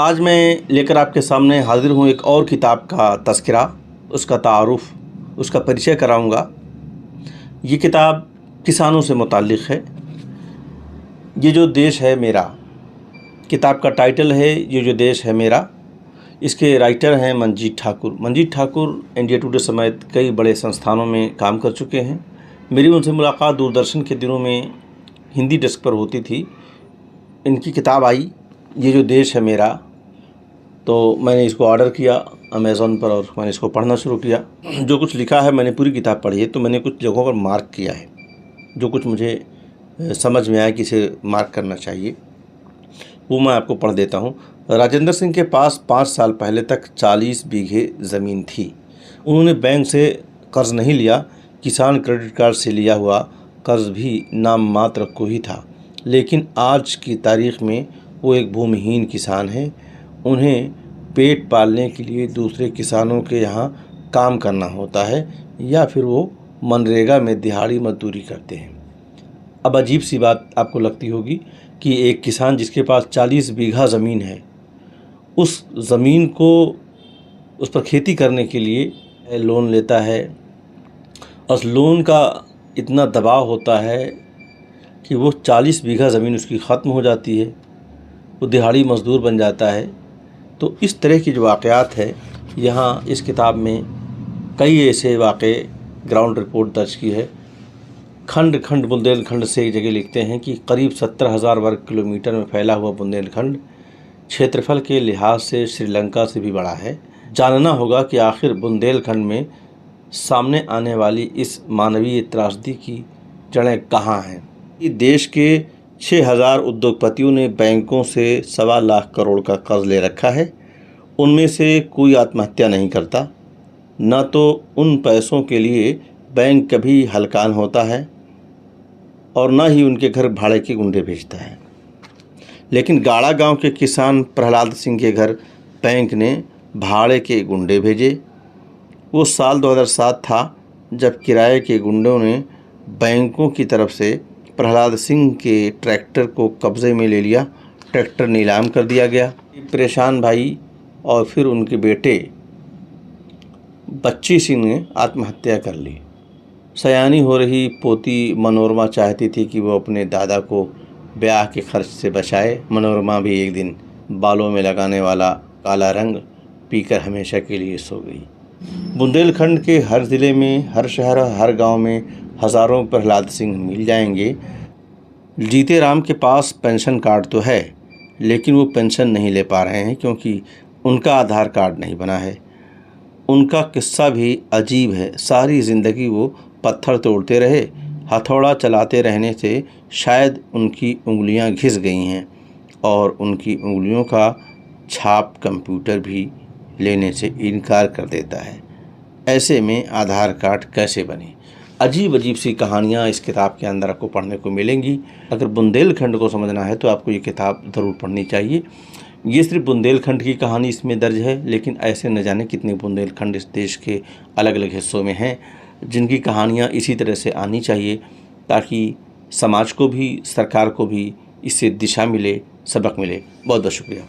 आज मैं लेकर आपके सामने हाज़िर हूँ एक और किताब का तज़किरा, उसका तारुफ़, उसका परिचय कराऊँगा। ये किताब किसानों से मुताल्लिक़ है। ये जो देश है मेरा, किताब का टाइटल है ये जो देश है मेरा। इसके राइटर हैं मंजीत ठाकुर। मंजीत ठाकुर इंडिया टुडे समेत कई बड़े संस्थानों में काम कर चुके हैं। मेरी उनसे मुलाकात दूरदर्शन के दिनों में हिंदी डेस्क पर होती थी। इनकी किताब आई ये जो देश है मेरा, तो मैंने इसको ऑर्डर किया अमेज़ॉन पर और मैंने इसको पढ़ना शुरू किया। जो कुछ लिखा है, मैंने पूरी किताब पढ़ी है, तो मैंने कुछ जगहों पर मार्क किया है। जो कुछ मुझे समझ में आया कि इसे मार्क करना चाहिए, वो मैं आपको पढ़ देता हूँ। राजेंद्र सिंह के पास 5 साल पहले तक 40 बीघे ज़मीन थी। उन्होंने बैंक से कर्ज़ नहीं लिया, किसान क्रेडिट कार्ड से लिया हुआ कर्ज़ भी नाम मात्र को ही था। लेकिन आज की तारीख़ में वो एक भूमिहीन किसान हैं। उन्हें पेट पालने के लिए दूसरे किसानों के यहाँ काम करना होता है या फिर वो मनरेगा में दिहाड़ी मजदूरी करते हैं। अब अजीब सी बात आपको लगती होगी कि एक किसान जिसके पास 40 बीघा ज़मीन है, उस ज़मीन को उस पर खेती करने के लिए लोन लेता है। उस लोन का इतना दबाव होता है कि वो 40 बीघा ज़मीन उसकी ख़त्म हो जाती है, वो दिहाड़ी मज़दूर बन जाता है। तो इस तरह की जो वाक़यात है, यहाँ इस किताब में कई ऐसे वाक़े ग्राउंड रिपोर्ट दर्ज की है। खंड खंड बुंदेलखंड से एक जगह लिखते हैं कि करीब 17,000 वर्ग किलोमीटर में फैला हुआ बुंदेलखंड क्षेत्रफल के लिहाज से श्रीलंका से भी बड़ा है। जानना होगा कि आखिर बुंदेलखंड में सामने आने वाली इस मानवीय त्रासदी की जड़ें कहाँ हैं। देश के 6,000 उद्योगपतियों ने बैंकों से 1.25 लाख करोड़ का कर्ज ले रखा है। उनमें से कोई आत्महत्या नहीं करता, न तो उन पैसों के लिए बैंक कभी हलकान होता है और न ही उनके घर भाड़े के गुंडे भेजता है। लेकिन गाड़ा गांव के किसान प्रहलाद सिंह के घर बैंक ने भाड़े के गुंडे भेजे। वो साल 2007 था जब किराए के गुंडों ने बैंकों की तरफ से प्रहलाद सिंह के ट्रैक्टर को कब्ज़े में ले लिया। ट्रैक्टर नीलाम कर दिया गया। परेशान भाई और फिर उनके बेटे बच्ची सिंह ने आत्महत्या कर ली। सयानी हो रही पोती मनोरमा चाहती थी कि वो अपने दादा को ब्याह के खर्च से बचाए। मनोरमा भी एक दिन बालों में लगाने वाला काला रंग पीकर हमेशा के लिए सो गई। बुंदेलखंड के हर ज़िले में, हर शहर, हर गांव में हज़ारों प्रहलाद सिंह मिल जाएंगे। जीते राम के पास पेंशन कार्ड तो है, लेकिन वो पेंशन नहीं ले पा रहे हैं क्योंकि उनका आधार कार्ड नहीं बना है। उनका किस्सा भी अजीब है। सारी ज़िंदगी वो पत्थर तोड़ते रहे, हथौड़ा चलाते रहने से शायद उनकी उंगलियां घिस गई हैं और उनकी उंगलियों का छाप कंप्यूटर भी लेने से इनकार कर देता है। ऐसे में आधार कार्ड कैसे बने? अजीब अजीब सी कहानियाँ इस किताब के अंदर आपको पढ़ने को मिलेंगी। अगर बुंदेलखंड को समझना है तो आपको ये किताब ज़रूर पढ़नी चाहिए। ये सिर्फ बुंदेलखंड की कहानी इसमें दर्ज है, लेकिन ऐसे न जाने कितने बुंदेलखंड इस देश के अलग अलग हिस्सों में हैं जिनकी कहानियाँ इसी तरह से आनी चाहिए, ताकि समाज को भी, सरकार को भी इससे दिशा मिले, सबक मिले। बहुत बहुत शुक्रिया।